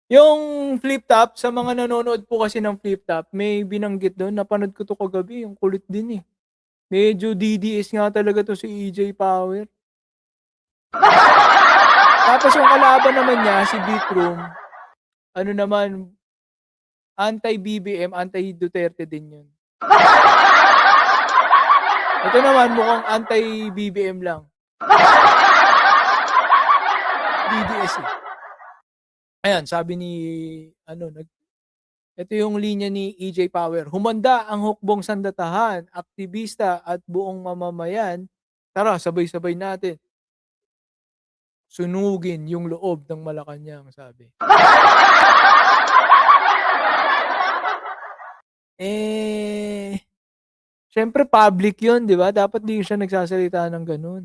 Yung Flip Top, sa mga nanonood po kasi ng Flip Top, may binanggit dun, napanood ko 'to kagabi, ang kulit din, eh. Medyo DDS nga talaga 'to si EJ Power. Tapos yung kalaban naman niya, si Beatroom, ano naman, anti-BBM, anti-Duterte din yun. Ito naman mukhang anti-BBM lang. DDS, eh. Ayan, sabi ni ano, ito yung linya ni EJ Power. Humanda ang hukbong sandatahan, aktivista at buong mamamayan. Tara, sabay-sabay natin sunugin yung loob ng Malacanang, sabi. Eh, siyempre public yun, 'di ba? Dapat di siya nagsasalita ng gano'n.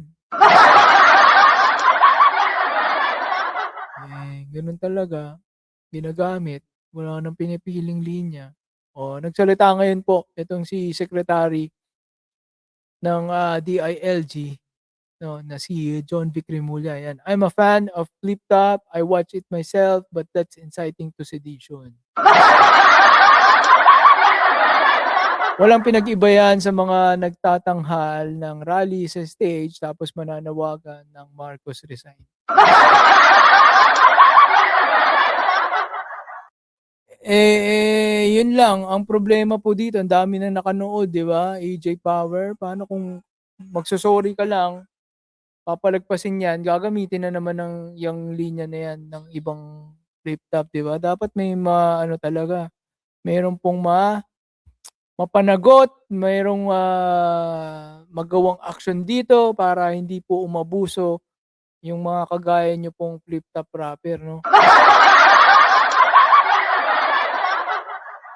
Gano'n talaga, ginagamit, wala ng pinipiling linya. Oh, nagsalita ngayon po itong si Secretary ng, DILG 'no, na si John Vic Rimulya, yan. "I'm a fan of Flip Top, I watch it myself, but that's inciting to sedition." Walang pinag-iba yan sa mga nagtatanghal ng rally sa stage tapos mananawagan ng Marcos resign. Yun lang ang problema po dito, ang dami na nakanood, 'di ba, EJ Power. Paano kung magso-sorry ka lang, papalagpasin 'yan, gagamitin na naman ng yang linya na 'yan ng ibang flip top, 'di ba? Dapat may ano talaga, meron pong mapanagot, mayroong, magawang aksyon dito para hindi po umabuso yung mga kagaya niyo pong flip top rapper, 'no?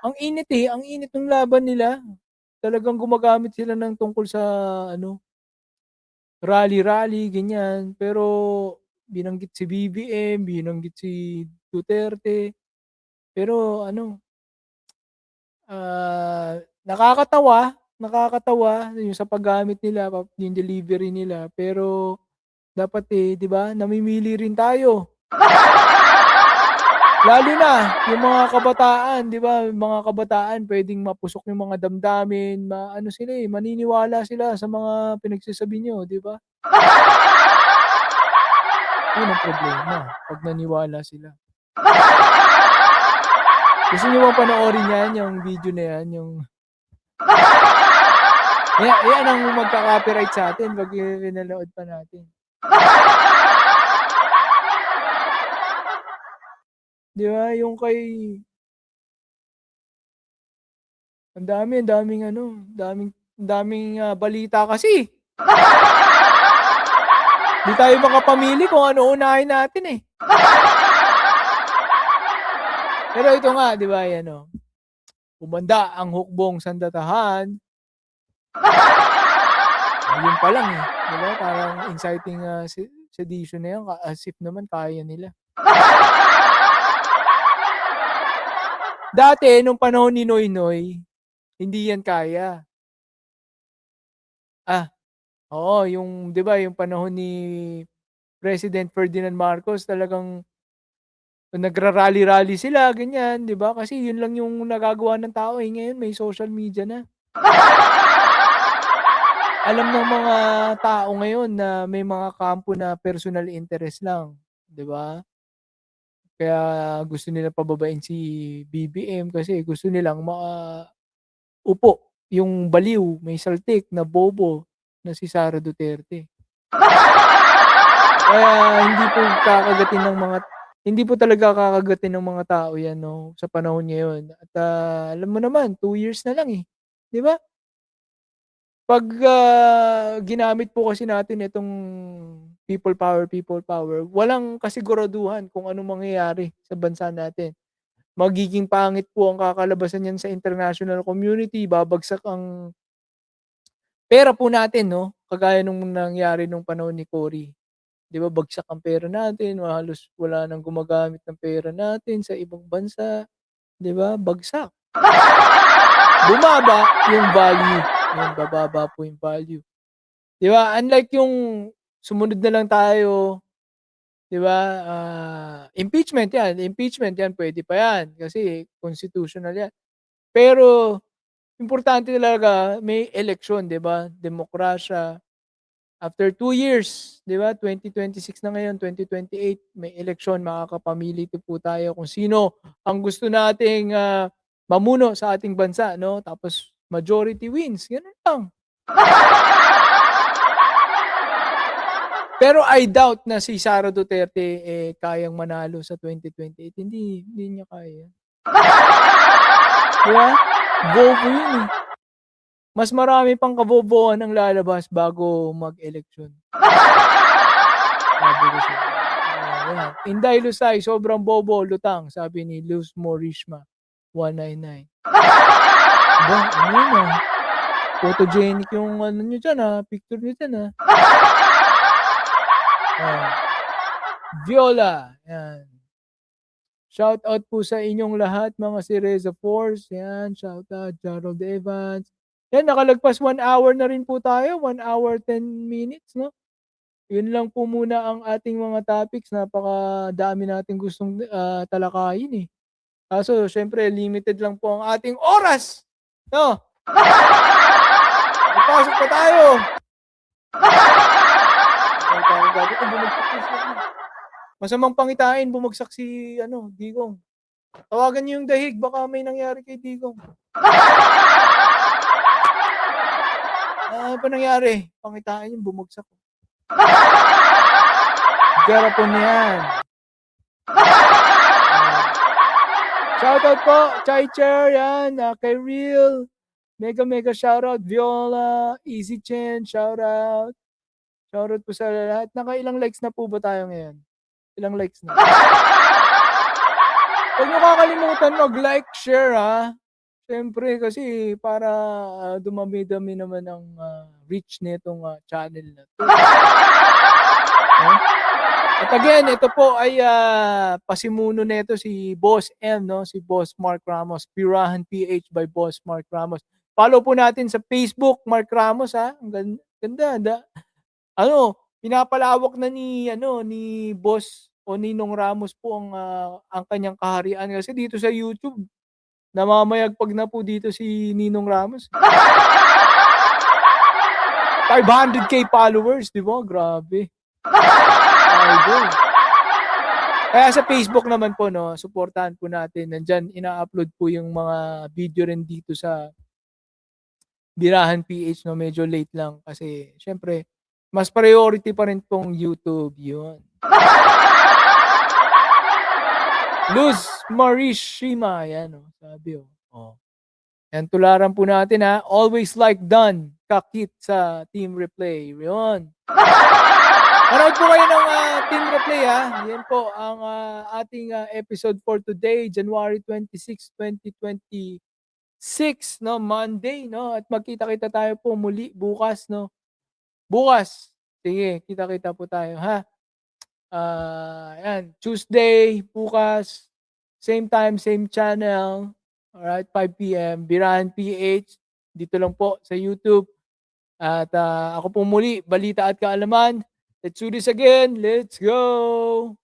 Ang init, eh, ang init ng laban nila. Talagang gumagamit sila ng tungkol sa ano, rally-rally, ganyan. Pero binanggit si BBM, binanggit si Duterte. Pero ano, nakakatawa, nakakatawa yung sa paggamit nila, yung delivery nila. Pero dapat, eh, 'di ba, namimili rin tayo. Lalo na yung mga kabataan, 'di ba, yung mga kabataan puwedeng mapusok yung mga damdamin, maano sila, eh, maniniwala sila sa mga pinagsasabi niyo, 'di ba? Yun ang problema, 'pag naniwala sila. Gusto niyo bang panoorin 'yan, yung video na 'yan, yung yan ang magka-copyright sa'tin 'pag pinanood pa natin. 'Di ba, yung kay ang daming ano, daming, balita kasi. 'Di tayo makapamili kung ano unahin natin, eh. Pero ito nga, 'di ba, 'yan, oh, humanda ang hukbong sandatahan. Yun pa lang, eh, 'di ba, parang inciting, sedition na 'yan, as if naman kaya nila. Dati nung panahon ni Noynoy, hindi 'yan kaya. Ah, oo, yung 'di ba, yung panahon ni President Ferdinand Marcos, talagang nagra-rally-rally sila, ganyan, 'di ba? Kasi yun lang yung nagagawa ng tao, eh. Ngayon may social media na. Alam ng mga tao ngayon na may mga kampo na personal interest lang, 'di ba? Kaya gusto nila pababain si BBM kasi gusto nilang upo yung baliw, may saltik na bobo na si Sara Duterte. Kaya hindi po talaga kakagatin ng mga tao 'yan, 'no, sa panahon ngayon at, alam mo naman 2 years na lang, eh, 'di ba? 'Pag, ginamit po kasi natin itong people power, walang kasiguraduhan kung anong mangyayari sa bansa natin. Magiging pangit po ang kakalabasan niyan sa international community, babagsak ang pera po natin, 'no, kagaya nung nangyari nung panahon ni Cory. 'Di ba bagsak ang pera natin, halos wala ng gumagamit ng pera natin sa ibang bansa, 'di ba, bagsak. Bumaba yung value, yung bababa po yung value. 'Di ba, unlike yung sumunod na lang tayo, 'di ba? Impeachment 'yan puwede pa 'yan kasi constitutional 'yan. Pero importante talaga may eleksyon, 'di ba? Demokrasya. After 2 years, 'di ba, 2026 na ngayon, 2028 may eleksyon, makakapamili po tayo kung sino ang gusto nating, mamuno sa ating bansa 'no, tapos majority wins, gano'n lang. Pero I doubt na si Sara Duterte, kayang manalo sa 2028, hindi niya kaya. 'Di ba? Bobo 'yun, eh. Mas marami pang kabobohan ang lalabas bago mag-eleksyon. Sabi ko sa'yo. Ayan. Inday Lusay, sobrang bobo, lutang, sabi ni Luz Morishma, 199. Aba, ano yun, photogenic yung ano niyo diyan, picture niyo diyan, Oh, Viola, 'yan. Shoutout po sa inyong lahat mga si Reza Force, 'yan, shoutout, Gerald Evans. 'Yan, nakalagpas 1 hour na rin po tayo, 1 hour 10 minutes 'no? Yun lang po muna ang ating mga topics, napakadami nating gustong, talakayin, eh. Kaso siyempre limited lang po ang ating oras, 'no? May pasok pa tayo. Ay, parang gabi ko bumagsak yung ano, masamang pangitain bumagsak si ano, Digong. Tawagan niyo yung dahig baka may nangyari kay Digong. Ano ba nangyari? Pangitain yung bumagsak. Garapon yan. Shoutout po, Chai-Cher, yan, kay Real. Mega shoutout, Viola, Easy Chen, shoutout. Shoutout po sa lahat. Nakailang likes na po ba tayo ngayon? Ilang likes na? Huwag niyo kakalimutan mag-like, share, siyempre kasi para, dumami-dami naman ang, reach nitong, channel na 'to. Oh. At again, ito po ay, pasimuno nito si Boss M 'no, si Boss Mark Ramos, Pirahan PH by Boss Mark Ramos. Follow po natin sa Facebook, Mark Ramos, ang ganda ano, pinapalawak na ni ano, ni Boss o Ninong Ramos po ang kanyang kaharian kasi dito sa YouTube, namamayagpag na po dito si Ninong Ramos. 500K followers, 'di ba? Grabe. Idol. Kaya sa Facebook naman po 'no, suportahan po natin. Nandiyan ina-upload po yung mga video rin dito sa Birahan PH 'no, medyo late lang kasi siyempre mas priority pa rin pong YouTube, yun. Luz Marishima, yan sabi, oh. Yan tularan po natin, always like done, kakit sa Team Replay, yun. Manood po kayo ng, Team Replay, yan po ang, ating, episode for today, January 26, 2026 'no, Monday 'no, at magkita-kita tayo po muli bukas 'no. Bukas, sige kita-kita po tayo, 'yan Tuesday bukas, same time, same channel, alright, 5 PM, Birahan PH, dito lang po sa YouTube. At, ako po muli, balita at kaalaman. Let's do this again, let's go!